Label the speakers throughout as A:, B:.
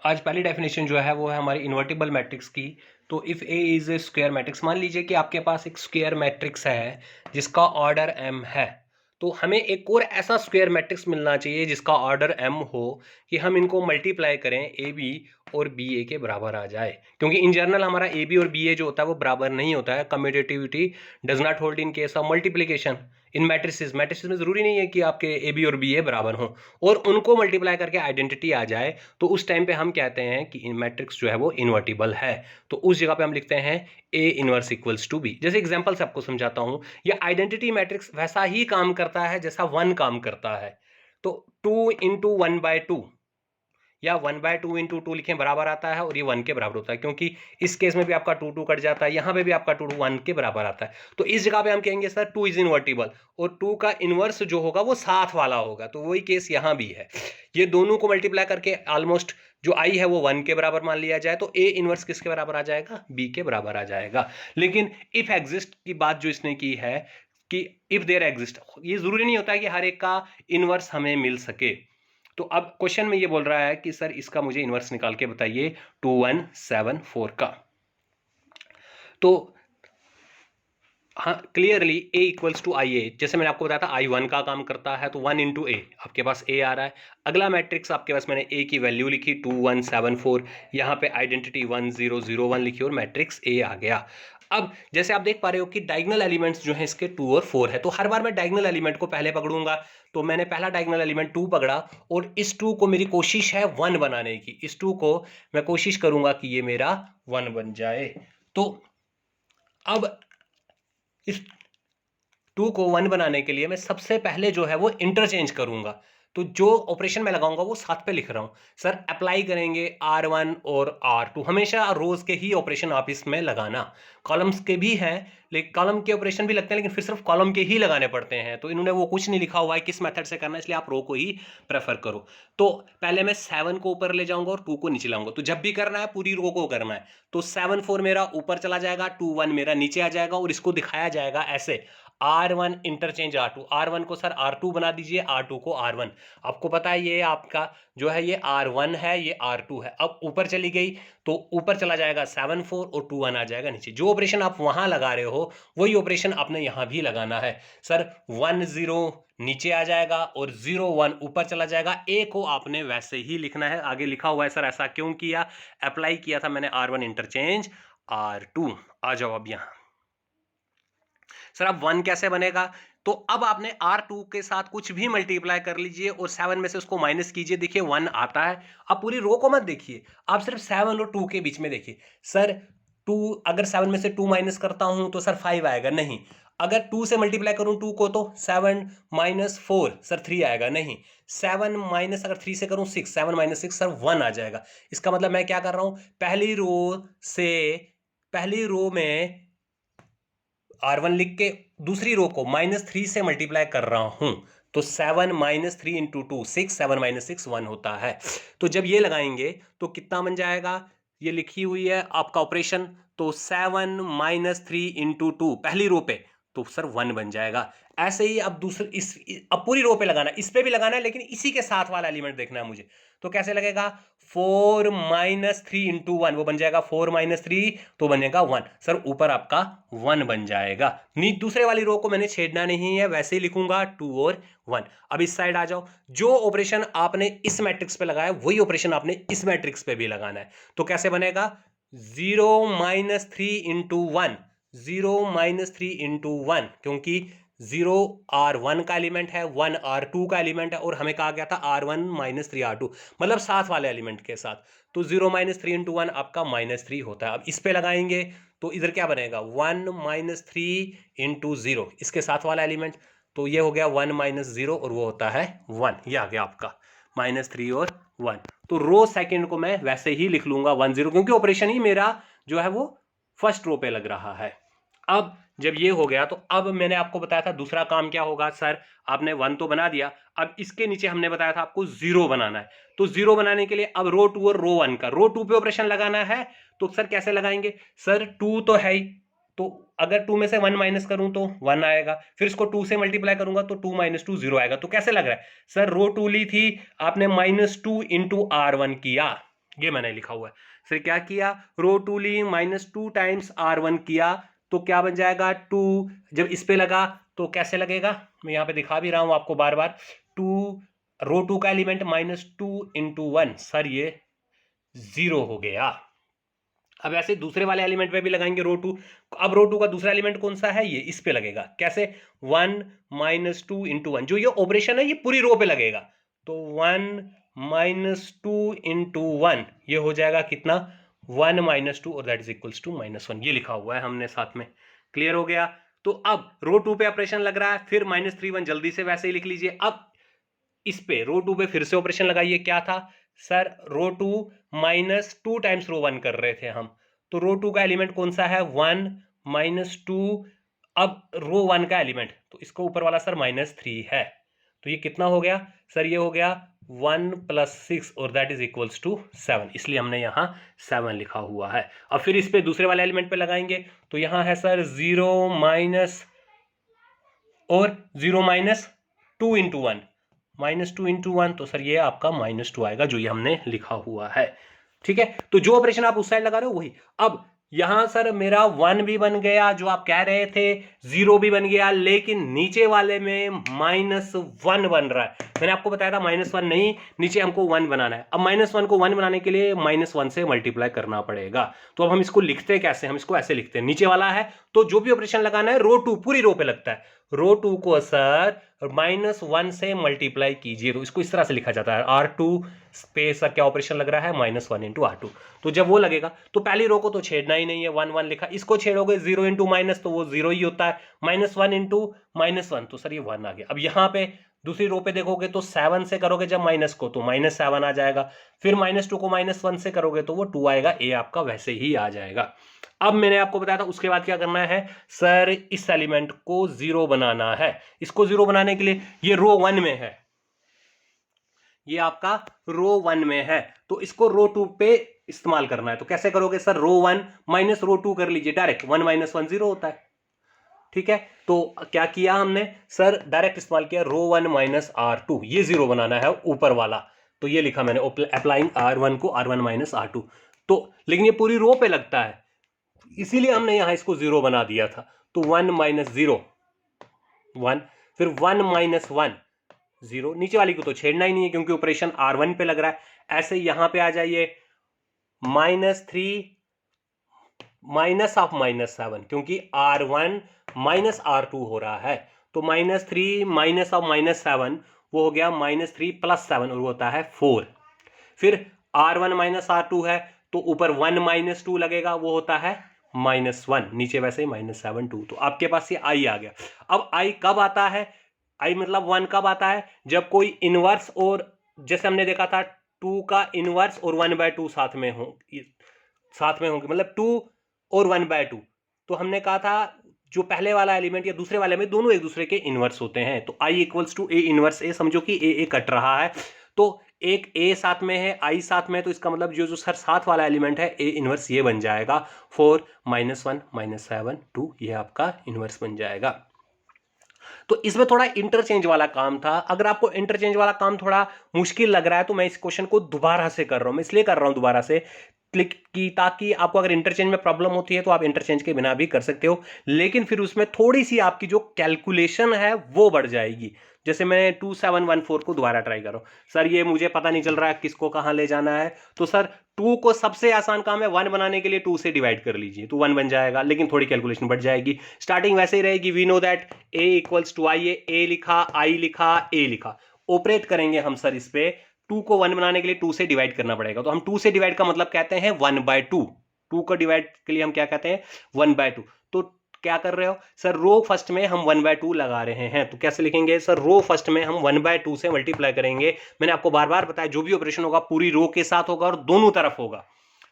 A: आज पहली डेफिनेशन जो है वो है हमारी इन्वर्टिबल मैट्रिक्स की। तो if A is a square matrix, मान लीजिए कि आपके पास एक स्क्वायर मैट्रिक्स है जिसका ऑर्डर m है, तो हमें एक और ऐसा स्क्वायर मैट्रिक्स मिलना चाहिए जिसका ऑर्डर m हो कि हम इनको मल्टीप्लाई करें ए बी और बी ए के बराबर आ जाए। क्योंकि इन जनरल हमारा ए बी और बी ए जो होता है वो बराबर नहीं होता है। Commutativity does not hold in case of multiplication in matrices. Matrices में ज़रूरी नहीं है कि आपके ए बी और बी ए बराबर हों, और उनको मल्टीप्लाई करके आइडेंटिटी आ जाए तो उस टाइम पे हम कहते हैं कि मैट्रिक्स जो है वो इन्वर्टिबल है। तो उस जगह पे हम लिखते हैं A inverse equals to B. जैसे एग्जांपल से आपको समझाता हूं, ये आइडेंटिटी मैट्रिक्स वैसा ही काम करता है जैसा वन काम करता है। तो 2 × 1/2 या 1/2 × 2 लिखें बराबर आता है, और ये 1 के बराबर होता है, क्योंकि इस केस में भी आपका 2 कट जाता है, यहाँ पे भी आपका 2 1 के बराबर आता है। तो इस जगह पे हम कहेंगे सर 2 इज इन्वर्टिबल, और 2 का इनवर्स जो होगा वो साथ वाला होगा। तो वही केस यहाँ भी है। ये दोनों को मल्टीप्लाई करके ऑलमोस्ट जो आई है वो 1 के बराबर मान लिया जाए, तो ए इनवर्स किसके बराबर आ जाएगा? बी के बराबर आ जाएगा। लेकिन इफ एग्जिस्ट की बात जो इसने की है कि इफ देयर एग्जिस्ट, ये जरूरी नहीं होता है कि हर एक का इनवर्स हमें मिल सके। तो अब क्वेश्चन में ये बोल रहा है कि सर इसका मुझे इनवर्स निकाल के बताइए 2174 का। तो हाँ, क्लियरली ए इक्वल्स टू आई ए, जैसे मैंने आपको बताया था आई 1 का काम करता है, तो 1 इंटू ए, आपके पास ए आ रहा है। अगला मैट्रिक्स आपके पास मैंने ए की वैल्यू लिखी 2174, यहाँ पे आइडेंटिटी 1001 लिखी और मैट्रिक्स ए आ गया। अब जैसे आप देख पा रहे हो कि डायगोनल एलिमेंट्स जो हैं इसके 2 और 4 है, तो हर बार मैं डायगोनल एलिमेंट को पहले पकड़ूंगा। तो मैंने पहला डायगोनल एलिमेंट 2 पकड़ा, और इस 2 को मेरी कोशिश है 1 बनाने की। इस 2 को मैं कोशिश करूंगा कि ये मेरा 1 बन जाए। तो अब इस 2 को 1 बनाने के लिए मैं सबसे पहले जो है वो इंटरचेंज करूंगा। तो जो ऑपरेशन मैं लगाऊंगा वो साथ पे लिख रहा हूं। सर अप्लाई करेंगे R1 और R2, हमेशा रोज के ही ऑपरेशन आप इसमें लगाना। कॉलम्स के भी हैं, लेकिन कॉलम के ऑपरेशन भी लगते हैं, लेकिन फिर सिर्फ कॉलम के ही लगाने पड़ते हैं। तो इन्होंने वो कुछ नहीं लिखा हुआ है किस मेथड से करना है, इसलिए आप रो को ही प्रेफर करो। तो पहले मैं 7 को ऊपर ले जाऊंगा और 2 को नीचे लाऊंगा। तो जब भी करना है पूरी रो को करना है। तो 7 4 मेरा ऊपर चला जाएगा, 2 1 मेरा नीचे आ जाएगा, और इसको दिखाया जाएगा ऐसे R1 इंटरचेंज R2। R1 को सर R2 बना दीजिए, R2 को R1। आपको पता है ये आपका जो है ये R1 है, ये R2 है। अब ऊपर चली गई तो ऊपर चला जाएगा 7 4 और 2 1 आ जाएगा नीचे। जो ऑपरेशन आप वहां लगा रहे हो वही ऑपरेशन आपने यहां भी लगाना है। सर 1 0 नीचे आ जाएगा और 0 1 ऊपर चला जाएगा। ए को आपने वैसे ही लिखना है, आगे लिखा हुआ है। सर ऐसा क्यों किया? अप्लाई किया था मैंने R1 इंटरचेंज R2। आ जाओ अब यहां। सर अब 1 कैसे बनेगा? तो अब आपने R2 के साथ कुछ भी मल्टीप्लाई कर लीजिए और 7 में से उसको माइनस कीजिए, देखिए 1 आता है। अब पूरी रो को मत देखिए, आप सिर्फ 7 और 2 के बीच में देखिए। सर 2, अगर 7 में से 2 माइनस करता हूं तो सर 5 आएगा, नहीं। अगर 2 से मल्टीप्लाई करूं 2 को तो 7 माइनस 4 सर 3 आएगा, नहीं। 7 माइनस अगर 3 से करूं 6, 7 माइनस 6 सर 1 आ जाएगा। इसका मतलब मैं क्या कर रहा हूं, पहली रो में R1 लिख के दूसरी रो को -3 से मल्टीप्लाई कर रहा हूं। तो 7 - 3 × 2 6, 7 - 6 1 होता है। तो जब ये लगाएंगे तो कितना बन जाएगा? ये लिखी हुई है आपका ऑपरेशन। तो 7 - 3 × 2 पहली रो पे, तो सर 1 बन जाएगा। ऐसे ही अब दूसरी अब पूरी रो पे लगाना है, इस पे भी लगाना है, लेकिन इसी के साथ वाला एलिमेंट देखना है मुझे। तो कैसे लगेगा? 4 - 3 × 1 वो बन जाएगा 4 - 3, तो बनेगा 1। सर ऊपर आपका 1 बन जाएगा। दूसरे वाली रो को मैंने छेड़ना नहीं है, वैसे ही लिखूंगा 2 और 1। अब इस साइड आ जाओ। जो ऑपरेशन आपने इस मैट्रिक्स पे लगाया वही ऑपरेशन आपने इस मैट्रिक्स पे भी लगाना है। तो कैसे बनेगा? 0 - 3 × 1, 0 - 3 × 1, क्योंकि 0 R1 का एलिमेंट है, 1 R2 का एलिमेंट है, और हमें कहा गया था R1 - 3 R2, मतलब साथ वाले एलिमेंट के साथ। तो 0 - 3 × 1 आपका -3 होता है। अब इस पे लगाएंगे तो इधर क्या बनेगा? 1 - 3 × 0, इसके साथ वाला एलिमेंट। तो ये हो गया 1 - 0 और वो होता है 1। ये आ गया आपका -3 और 1। तो रो सेकंड को मैं वैसे ही लिख लूंगा 1 0, क्योंकि ऑपरेशन ही मेरा जो है वो फर्स्ट रो पे लग रहा है। अब जब ये हो गया तो अब मैंने आपको बताया था दूसरा काम क्या होगा। सर आपने 1 तो बना दिया, अब इसके नीचे हमने बताया था आपको 0 बनाना है। तो 0 बनाने के लिए अब रो 2 और रो 1 का, रो 2 पे ऑपरेशन लगाना है। तो सर कैसे लगाएंगे? सर 2 तो है ही, तो अगर 2 में से 1 माइनस करूं तो 1 आएगा, फिर इसको 2 से मल्टीप्लाई करूंगा तो 2 - 2 0 आएगा। तो कैसे लग रहा है? सर रो 2 ली थी आपने, -2 × R1 किया, ये मैंने लिखा हुआ है। फिर क्या किया, रो टू ली -2 टाइम्स R1 किया तो क्या बन जाएगा 2। जब इस पे लगा तो कैसे लगेगा, मैं यहाँ पे दिखा भी रहा हूं आपको बार बार। 2 रो 2 का एलिमेंट -2 इंटू 1, सर ये 0 हो गया। अब ऐसे दूसरे वाले एलिमेंट पे भी लगाएंगे रो 2। अब रो 2 का दूसरा एलिमेंट कौन सा है, ये इस पे लगेगा। कैसे, 1 -2 इंटू 1, जो ये ऑपरेशन है ये पूरी रो पे लगेगा। तो 1 -2 इंटू 1 ये हो जाएगा कितना, 1 -2 और दैट इज इक्वल्स टू -1। ये लिखा हुआ है हमने साथ में। क्लियर हो गया। तो अब रो 2 पे ऑपरेशन लग रहा है, फिर -3 1 जल्दी से वैसे ही लिख लीजिए। अब इस पे रो 2 पे फिर से ऑपरेशन लगाइए। क्या था सर, रो 2 -2 टाइम्स रो 1 कर रहे थे हम, तो रो 2 का एलिमेंट कौन सा है, 1 -2। अब रो 1 का एलिमेंट तो इसको ऊपर वाला सर -3 है, तो ये कितना हो गया सर, ये हो गया 1 + 6 और दैट इज इक्वल्स टू 7, इसलिए हमने यहाँ 7 लिखा हुआ है। अब फिर इस पे दूसरे वाले एलिमेंट पे लगाएंगे तो यहाँ है सर 0 माइनस और 0 -2 इंटू 1, -2 इंटू 1, तो सर ये आपका -2 आएगा, जो ये हमने लिखा हुआ है। ठीक है, तो जो ऑपरेशन आप उस साइड लगा रहे हो वही। अब यहां सर मेरा 1 भी बन गया जो आप कह रहे थे, 0 भी बन गया, लेकिन नीचे वाले में -1 बन रहा है। मैंने आपको बताया था -1 नहीं, नीचे हमको 1 बनाना है। अब -1 को 1 बनाने के लिए -1 से मल्टीप्लाई करना पड़ेगा। तो अब हम इसको लिखते कैसे, हम इसको ऐसे लिखते हैं, नीचे वाला है तो जो भी ऑपरेशन लगाना है रो 2 पूरी रो पे लगता है, रो 2 को सर -1 से मल्टीप्लाई कीजिए, तो इसको इस तरह से लिखा जाता है। R2 पे सर क्या ऑपरेशन लग रहा है, -1 इंटू R2। तो जब वो लगेगा तो पहली रो को तो छेड़ना ही नहीं है, 1 1 लिखा, इसको छेड़ोगे 0 इंटू माइनस तो वो 0 ही होता है, -1 इंटू -1 तो सर ये 1 आ गया। अब यहाँ पे दूसरी रो पे देखोगे तो 7 से करोगे जब माइनस को तो -7 आ जाएगा, फिर -2 को -1 से करोगे तो वो 2 आएगा, ए आपका वैसे ही आ जाएगा। अब मैंने आपको बताया था उसके बाद क्या करना है सर, इस एलिमेंट को 0 बनाना है। इसको 0 बनाने के लिए ये रो 1 में है, ये आपका रो 1 में है, तो इसको रो 2 पे इस्तेमाल करना है। तो कैसे करोगे सर, रो 1 माइनस रो 2 कर लीजिए डायरेक्ट, 1 - 1 0 होता है। ठीक है, तो क्या किया हमने सर, डायरेक्ट इस्तेमाल किया, रो 1 - R2, ये 0 बनाना है ऊपर वाला, तो ये लिखा मैंने, अप्लाइंग R1 को R1 - R2। तो लेकिन ये पूरी रो पे लगता है, इसीलिए हमने यहां इसको 0 बना दिया था। तो 1 - 0 1, फिर 1 - 1 0, नीचे वाली को तो छेड़ना ही नहीं है क्योंकि ऑपरेशन R1 पे लग रहा है। ऐसे यहां पे आ जाइए, -3 माइनस ऑफ -7, क्योंकि R1 - R2 हो रहा है, तो -3 माइनस ऑफ -7 वो हो गया -3 + 7 और वो होता है 4। फिर R1 - R2 है तो ऊपर 1 - 2 लगेगा, वो होता है -1, नीचे वैसे ही -7 2, तो आपके पास ये I आ गया। अब I कब आता है, I मतलब 1 कब आता है, जब कोई इनवर्स, और जैसे हमने देखा था 2 का इनवर्स और 1/2 साथ में होंगे, मतलब 2 और 1/2। तो हमने कहा था जो पहले वाला एलिमेंट या दूसरे वाले में दोनों एक दूसरे के इनवर्स होते हैं, तो I = A इनवर्स A, समझो कि A कट रहा है, तो एक A साथ में है, I साथ में है, तो इसका मतलब जो सर साथ वाला एलिमेंट है A इनवर्स ये बन जाएगा, 4 -1 -7 2, ये आपका इनवर्स बन जाएगा। तो इसमें थोड़ा इंटरचेंज वाला काम था। अगर आपको इंटरचेंज वाला काम थोड़ा मुश्किल लग रहा है तो मैं इस क्वेश्चन को दोबारा से कर रहा हूं, मैं इसलिए कर रहा हूं दोबारा से क्लिक की, ताकि आपको अगर इंटरचेंज में प्रॉब्लम होती है तो आप इंटरचेंज के बिना भी कर सकते हो, लेकिन फिर उसमें थोड़ी सी आपकी जो कैलकुलेशन है वो बढ़ जाएगी। जैसे मैं 2714 को दोबारा ट्राई कर रहा हूं, सर ये मुझे पता नहीं चल रहा है किसको कहां ले जाना है, तो सर 2 को सबसे आसान काम है 1 बनाने के लिए 2 से डिवाइड कर लीजिए, तो 1 बन जाएगा, लेकिन थोड़ी कैलकुलेशन बढ़ जाएगी। स्टार्टिंग वैसे ही रहेगी, we know that A = I, A लिखा, I लिखा, A लिखा, ऑपरेट करेंगे हम सर इस पे, 2 को 1 बनाने के लिए 2 से डिवाइड करना पड़ेगा, तो हम 2 से डिवाइड का मतलब कहते हैं 1/2, 2 को डिवाइड के लिए हम क्या कहते हैं 1/2। तो क्या कर रहे हो सर, रो फर्स्ट में हम 1/2 लगा रहे हैं, तो कैसे लिखेंगे सर, रो फर्स्ट में हम 1/2 से मल्टीप्लाई करेंगे। मैंने आपको बार बार बताया जो भी ऑपरेशन होगा पूरी रो के साथ होगा और दोनों तरफ होगा,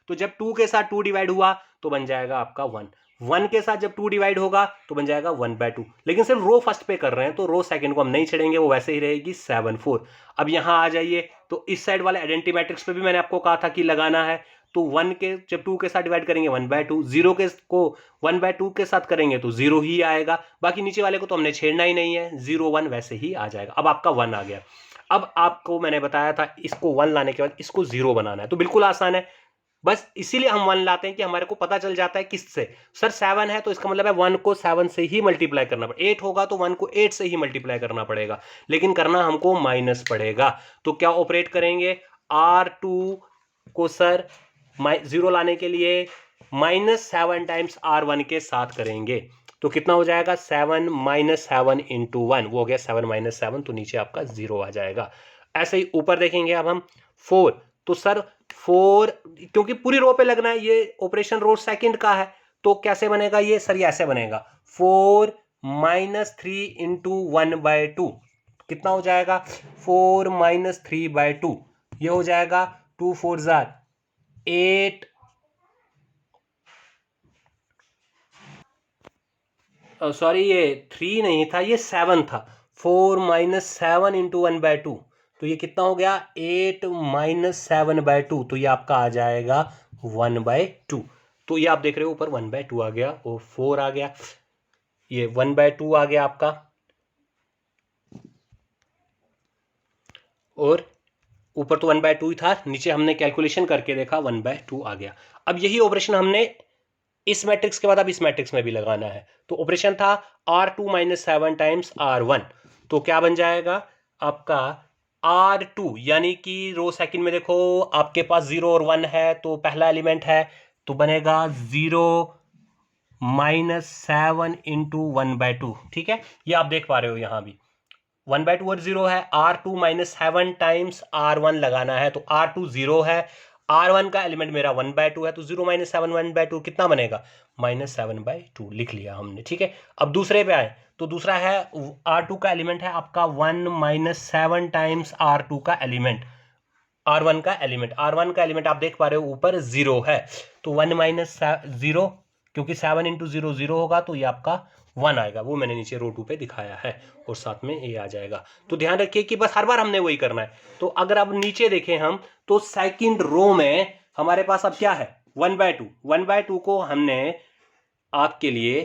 A: तो जब 2 के साथ 2 डिवाइड हुआ तो बन जाएगा आपका 1, 1 के साथ जब 2 डिवाइड होगा तो बन जाएगा 1/2, लेकिन सिर्फ रो फर्स्ट पे कर रहे हैं तो रो सेकंड को हम नहीं छेड़ेंगे, वो वैसे ही रहेगी 7 4। अब यहां आ जाइए, तो इस साइड वाले आइडेंटिटी मैट्रिक्स पे भी मैंने आपको कहा था कि लगाना है, तो 1 के जब 2 के साथ डिवाइड करेंगे 1/2, 0 के को 1/2 के साथ करेंगे तो 0 ही आएगा, बाकी नीचे वाले को तो हमने छेड़ना ही नहीं है, 0 1 वैसे ही आ जाएगा। अब आपका 1 आ गया। अब आपको मैंने बताया था इसको 1 लाने के बाद इसको 0 बनाना है, तो बिल्कुल आसान है, बस इसीलिए हम 1 लाते हैं कि हमारे को पता चल जाता है किससे। सर 7 है तो इसका मतलब है 1 को 7 से ही मल्टीप्लाई करना पड़ेगा, 8 होगा तो 1 को 8 से ही मल्टीप्लाई करना पड़ेगा, लेकिन करना हमको माइनस पड़ेगा। तो क्या ऑपरेट करेंगे, R2 को सर 0 लाने के लिए -7 टाइम्स R1 के साथ करेंगे, तो कितना हो जाएगा 7 -7 इंटू 1, वो हो गया 7 -7, तो नीचे आपका 0 आ जाएगा। ऐसे ही ऊपर देखेंगे अब हम 4, तो सर 4 क्योंकि पूरी रो पे लगना है, ये ऑपरेशन रो सेकंड का है, तो कैसे बनेगा ये सर, ये ऐसे बनेगा 4 -3 इंटू 1/2, कितना हो जाएगा 4 -3/2, ये हो जाएगा 2 4 जार 8, सॉरी ये 3 नहीं था, ये 7 था, 4 -7 इंटू 1/2, तो ये कितना हो गया 8 -7/2, तो ये आपका आ जाएगा 1/2। तो ये आप देख रहे हो ऊपर 1/2 आ गया और 4 आ गया, ये 1/2 आ गया आपका, और ऊपर तो 1/2 ही था, नीचे हमने कैलकुलेशन करके देखा 1/2 आ गया। अब यही ऑपरेशन हमने इस मैट्रिक्स के बाद अब इस मैट्रिक्स में भी लगाना है, तो ऑपरेशन था R2 -7 टाइम्स R1, तो क्या बन जाएगा आपका R2, यानी कि रो सेकंड में देखो आपके पास 0 और 1 है, तो पहला एलिमेंट है, तो बनेगा 0 -7 इंटू 1/2, ठीक है, ये आप देख पा रहे हो यहाँ भी 1/2 और 0 है, R2 -7 टाइम्स R1 लगाना है, तो R2 0 है, R1 का एलिमेंट मेरा 1/2 है, तो 0 -7 1/2 कितना बनेगा -7/2, लिख लिया हमने, ठीक है। अब दूसरे पे आए, तो दूसरा है R2 का एलिमेंट है आपका 1 -7 टाइम्स R2 का एलिमेंट, R1 का एलिमेंट, R1 का एलिमेंट आप देख पा रहे हो ऊपर 0 है, तो 1 -0, क्योंकि 7 इंटू 0 0 होगा, तो ये आपका 1 आएगा, वो मैंने नीचे रो 2 पे दिखाया है, और साथ में ये आ जाएगा। तो ध्यान रखिए कि बस हर बार हमने वही करना है। तो अगर अब नीचे देखें हम, तो सेकंड रो में हमारे पास अब क्या है 1/2, 1/2 को हमने आपके लिए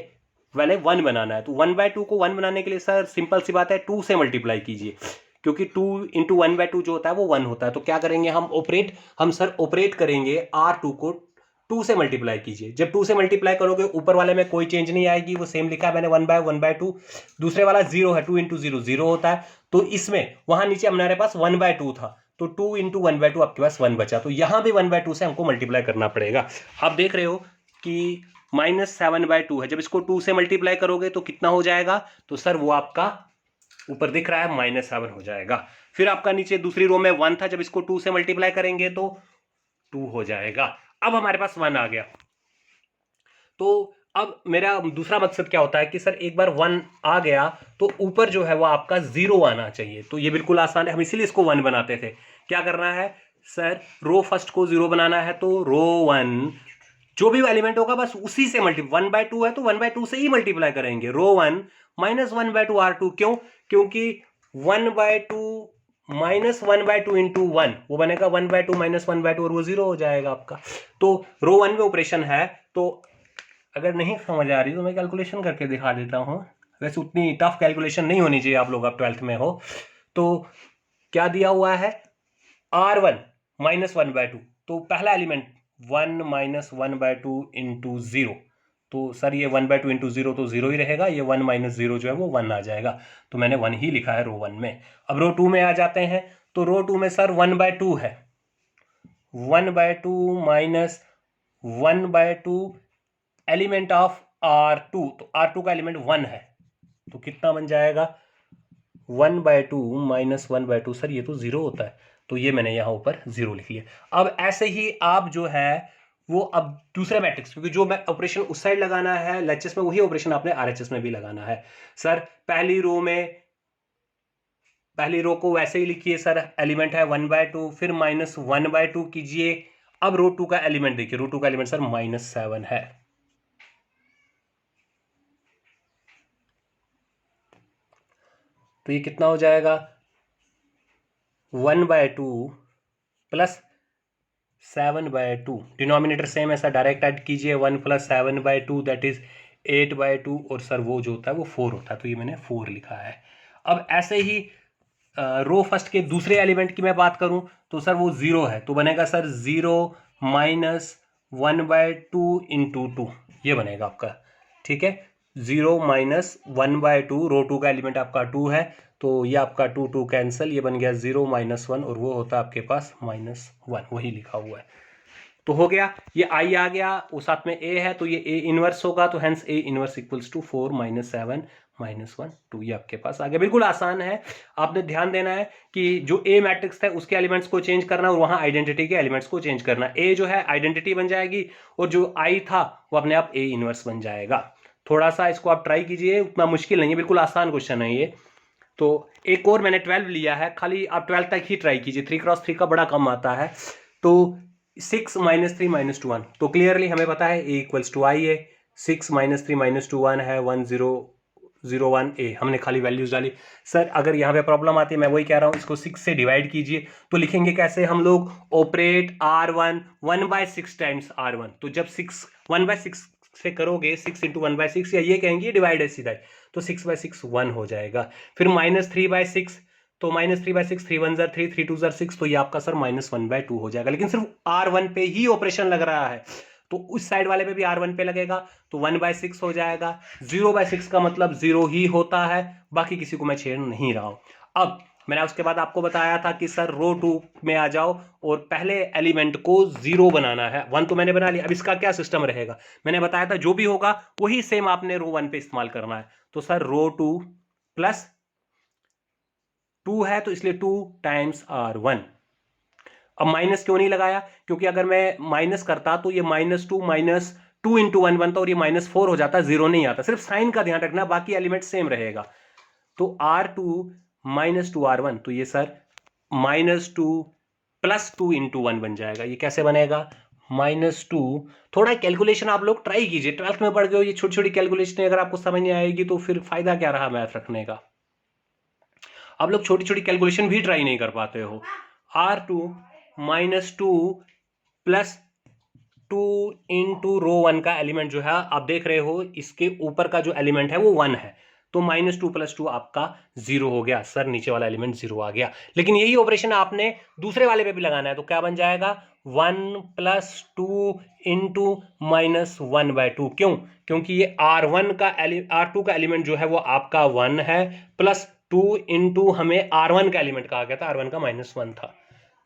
A: पहले 1 बनाना है, तो 1/2 को 1 बनाने के लिए सर सिंपल सी बात है 2 से मल्टीप्लाई कीजिए, क्योंकि 2 इंटू 1/2 जो होता है वो 1 होता है। तो क्या करेंगे हम सर ऑपरेट करेंगे R2 को 2 से मल्टीप्लाई कीजिए, जब 2 से मल्टीप्लाई करोगे ऊपर वाले में कोई चेंज नहीं आएगी, वो सेम लिखा है मैंने 1/2, दूसरे वाला 0 है, 2 इंटू 0 0 होता है, तो इसमें वहां नीचे हमारे पास 1/2 था, तो 2 इंटू 1/2 आपके पास 1 बचा, तो यहां भी 1/2 से हमको मल्टीप्लाई करना पड़ेगा। आप देख रहे हो कि -7/2 है, जब इसको 2 से मल्टीप्लाई करोगे तो कितना हो जाएगा, तो सर वो आपका ऊपर दिख रहा है -7 हो जाएगा। फिर आपका नीचे दूसरी रो में 1 था, जब इसको 2 से मल्टीप्लाई करेंगे तो 2 हो जाएगा। अब हमारे पास 1 आ गया, तो अब मेरा दूसरा मकसद क्या होता है कि सर एक बार 1 आ गया तो ऊपर जो है वो आपका 0 आना चाहिए, तो ये बिल्कुल आसान है, हम इसीलिए इसको 1 बनाते थे। क्या करना है सर, रो फर्स्ट को 0 बनाना है, तो रो 1 जो भी एलिमेंट होगा बस उसी से 1/2 है तो 1/2 से ही मल्टीप्लाई करेंगे, रो 1 -1/2 R2, क्यों, क्योंकि 1/2 -1/2 इंटू 1 वो बनेगा 1/2 -1/2 और वो 0 हो जाएगा आपका। तो रो 1 में ऑपरेशन है, तो अगर नहीं समझ आ रही तो मैं कैलकुलेशन करके दिखा देता हूँ, वैसे उतनी टफ कैलकुलेशन नहीं होनी चाहिए, आप लोग अब 12th में हो। तो क्या दिया हुआ है R1 -1/2, तो पहला एलिमेंट 1 -1/2 इंटू 0, तो सर ये 1/2 इंटू 0 तो 0 ही रहेगा, ये 1 -0 जो है वो 1 आ जाएगा, तो मैंने 1 ही लिखा है रो 1 में। अब रो 2 में आ जाते हैं, तो रो 2 में सर 1/2 है, 1/2 माइनस 1/2 एलिमेंट ऑफ R2, तो R2 का एलिमेंट 1 है, तो कितना बन जाएगा 1/2 माइनस 1/2, सर ये तो 0 होता है, तो ये मैंने यहाँ ऊपर 0 लिख लिया। अब ऐसे ही आप जो है वो अब दूसरे मैट्रिक्स, क्योंकि जो ऑपरेशन उस साइड लगाना है LHS में वही ऑपरेशन आपने RHS में भी लगाना है। सर पहली रो को वैसे ही लिखिए सर, एलिमेंट है 1/2, फिर -1/2 कीजिए। अब रो 2 का एलिमेंट देखिए, रो 2 का एलिमेंट सर -7 है, तो ये कितना हो जाएगा 1/2 प्लस 7/2, डिनोमिनेटर सेम ऐसा डायरेक्ट ऐड कीजिए, 1 प्लस 7/2 दैट इज 8/2, और सर वो जो होता है वो 4 होता है, तो ये मैंने 4 लिखा है। अब ऐसे ही रो फर्स्ट के दूसरे एलिमेंट की मैं बात करूं तो सर वो 0 है, तो बनेगा सर 0 माइनस 1/2 इंटू 2, ये बनेगा आपका। ठीक है, 0 माइनस 1/2, रो 2 का एलिमेंट आपका 2 है, तो ये आपका 2 2 कैंसिल, ये बन गया 0 माइनस 1, और वो होता है आपके पास -1, वही लिखा हुआ है। तो हो गया, ये आई आ गया, वो साथ में ए है, तो ये ए इनवर्स होगा, तो hence A inverse equals to 4 minus 7 minus 1 2, ये आपके पास आ गया। बिल्कुल आसान है, आपने ध्यान देना है कि जो ए मैट्रिक्स है उसके एलिमेंट्स को चेंज करना और वहां आइडेंटिटी के एलिमेंट्स को चेंज करना। ए जो है आइडेंटिटी बन जाएगी और जो आई था वो अपने आप ए इनवर्स बन जाएगा। थोड़ा सा इसको आप ट्राई कीजिए, उतना मुश्किल नहीं है, बिल्कुल आसान क्वेश्चन है ये। तो एक और मैंने 12 लिया है, खाली आप 12 तक ही ट्राई कीजिए, 3x3 का बड़ा कम आता है। तो 6 माइनस 3 माइनस 2 1, तो क्लियरली हमें पता है ए इक्वल्स टू आई है, 6 माइनस 3 माइनस 2 1 है, 1 0 0 1 ए, हमने खाली वैल्यूज डाली। सर अगर यहाँ पे प्रॉब्लम आती है, मैं वही कह रहा हूँ, इसको 6 से डिवाइड कीजिए, तो लिखेंगे कैसे हम लोग, ऑपरेट R1 1/6 टाइम्स R1, तो जब 6 1/6 से करोगे, 6 इंटू 1/6, या ये कहेंगे डिवाइड है सीधा, तो 6/6 1 हो जाएगा। फिर -3/6, तो -3/6, 3 1 3, 3 2 6, तो ये आपका सर -1/2 हो जाएगा। लेकिन सिर्फ R1 पे ही ऑपरेशन लग रहा है, तो उस साइड वाले पे भी R1 पे लगेगा, तो 1/6 हो जाएगा। 0/6 का मतलब 0 ही होता है, बाकी किसी को मैं छेड़ नहीं रहा हूं। अब मैंने उसके बाद आपको बताया था कि सर रो 2 में आ जाओ और पहले एलिमेंट को 0 बनाना है। 1 तो मैंने बना लिया, अब इसका क्या सिस्टम रहेगा, मैंने बताया था जो भी होगा वही सेम आपने रो 1 पे इस्तेमाल करना है। तो सर रो 2 प्लस 2 है, तो इसलिए 2 टाइम्स R1। अब माइनस क्यों नहीं लगाया, क्योंकि अगर मैं माइनस करता तो ये -2 इंटू 1 बनता और ये -4 हो जाता, 0 नहीं आता। सिर्फ साइन का ध्यान रखना, बाकी एलिमेंट सेम रहेगा। तो R2 -2 R1, तो ये सर -2 प्लस 2 इंटू 1 बन जाएगा। ये कैसे बनेगा, -2, थोड़ा कैलकुलेशन आप लोग ट्राई कीजिए, 12th में पढ़ गए हो, ये छोटी छोटी कैलकुलेशन अगर आपको समझ नहीं आएगी तो फिर फायदा क्या रहा मैथ रखने का। आप लोग छोटी छोटी कैलकुलेशन भी ट्राई नहीं कर पाते हो। R2 -2 प्लस 2 इंटू रो 1 का एलिमेंट जो है आप देख रहे हो, इसके ऊपर का जो एलिमेंट है वो 1 है, तो -2 प्लस 2 आपका 0 हो गया। सर नीचे वाला एलिमेंट 0 आ गया, लेकिन यही ऑपरेशन आपने दूसरे वाले पे भी लगाना है, तो क्या बन जाएगा 1 प्लस 2 इंटू -1/2। क्यों, क्योंकि ये R2 का एलिमेंट जो है वो आपका 1 है, प्लस 2 इंटू हमें R1 का एलिमेंट कहा गया था, R1 का -1 था,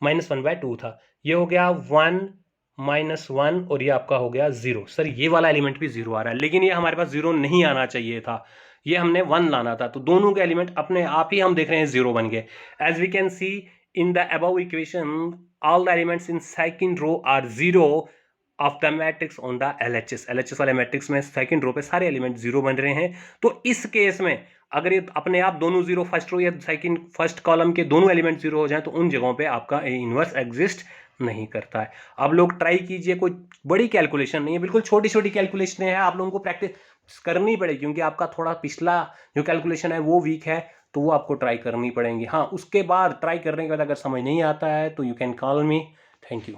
A: -1/2 था। ये हो गया 1 -1 और ये आपका हो गया 0। सर ये वाला एलिमेंट भी 0 आ रहा है, लेकिन ये हमारे पास 0 नहीं आना चाहिए था, ये हमने 1 लाना था, तो दोनों के एलिमेंट अपने आप ही हम देख रहे हैं 0 बन गए। As we can see in the above equation all the elements in second row are 0 of the matrix on the LHS वाले मैट्रिक्स में सेकंड रो पे सारे एलिमेंट 0 बन रहे हैं। तो इस केस में अगर ये अपने आप दोनों 0, फर्स्ट रो या सेकंड फर्स्ट कॉलम के दोनों एलिमेंट 0 हो जाएं, तो उन जगहों पे आपका ए इनवर्स एग्जिस्ट नहीं करता है। आप लोग ट्राई कीजिए, कोई बड़ी कैलकुलेशन नहीं है, बिल्कुल छोटी छोटी कैलकुलेशन है, आप लोगों को प्रैक्टिस करनी पड़ेगी, क्योंकि आपका थोड़ा पिछला जो कैलकुलेशन है वो वीक है, तो वो आपको ट्राई करनी पड़ेंगी। हाँ, उसके बाद ट्राई करने के बाद अगर समझ नहीं आता है तो you can call me. Thank you.